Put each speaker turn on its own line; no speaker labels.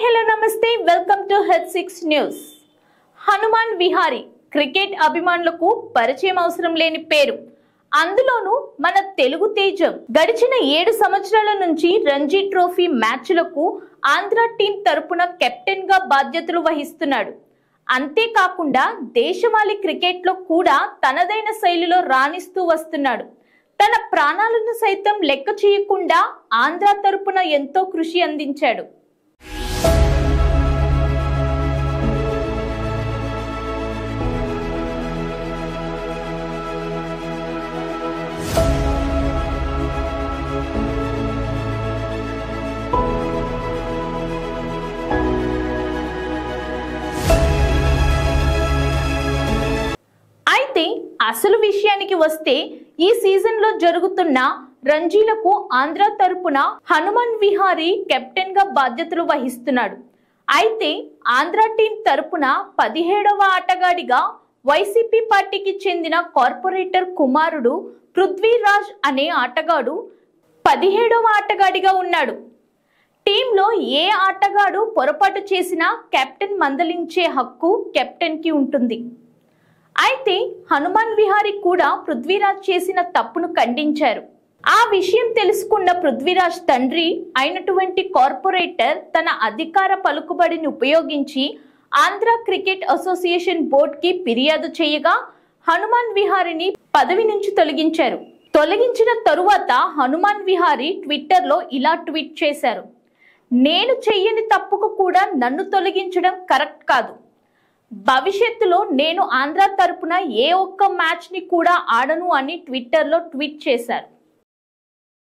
hello, namaste. Welcome to H6 News. Hanuman Vihari cricket అభిమానులకు పరిచయం అవసరం లేని పేరు. అందులోనూ మన తెలుగు తేజం గడిచిన 7 సంవత్సరాల నుంచి రంజీ ట్రోఫీ మ్యాచ్లకు ఆంధ్ర టీం తరపున కెప్టెన్ గా బాధ్యతలు వహిస్తున్నాడు. అంతేకాకుండా దేశవాళీ క్రికెట్ లో కూడా తనదైన శైలిలో రాణిస్తూ వస్తున్నాడు. తన ప్రాణాలను సైతం లెక్క చేయకుండా ఆంధ్ర తరపున ఎంతో కృషి అందించాడు. అయితే అసలు విషయానికి వస్తే ఈ సీజన్ లో జరుగుతున్న రంజీలకు ఆంధ్ర తరపున హనుమాన్ విహారీ కెప్టెన్ గా బాధ్యతలు వహిస్తున్నాడు. అయితే ఆంధ్ర టీం తరపున 17వ ఆటగాడిగా వైసీపీ పార్టీకి చెందిన కార్పొరేటర్ కుమారుడు పృథ్వీరాజ్ అనే ఆటగాడు 17వ ఆటగాడిగా ఉన్నాడు. టీంలో ఏ ఆటగాడు పొరపాటు చేసినా కెప్టెన్ మందలించే హక్కు కెప్టెన్ కి ఉంటుంది. అయితే హనుమాన్ విహారీ కూడా పృథ్వీరాజ్ చేసిన తప్పును ఖండించారు. ఆ విషయం తెలుసుకున్న పృథ్వీరాజ్ తండ్రి అయినటువంటి కార్పొరేటర్ తన అధికార పలుకుబడిని ఉపయోగించి ఆంధ్ర క్రికెట్ అసోసియేషన్ బోర్డుకి ఫిర్యాదు చేయగా హనుమాన్ విహారీని పదవి నుంచి తొలగించారు. తొలగించిన తరువాత హనుమాన్ విహారీ ట్విట్టర్లో ఇలా ట్వీట్ చేశారు: నేను చెయ్యని తప్పుకు కూడా నన్ను తొలగించడం కరెక్ట్ కాదు. భవిష్యత్తులో నేను ఆంధ్ర తరపున ఏ ఒక్క మ్యాచ్ ని కూడా ఆడను అని ట్విట్టర్లో ట్వీట్ చేశారు.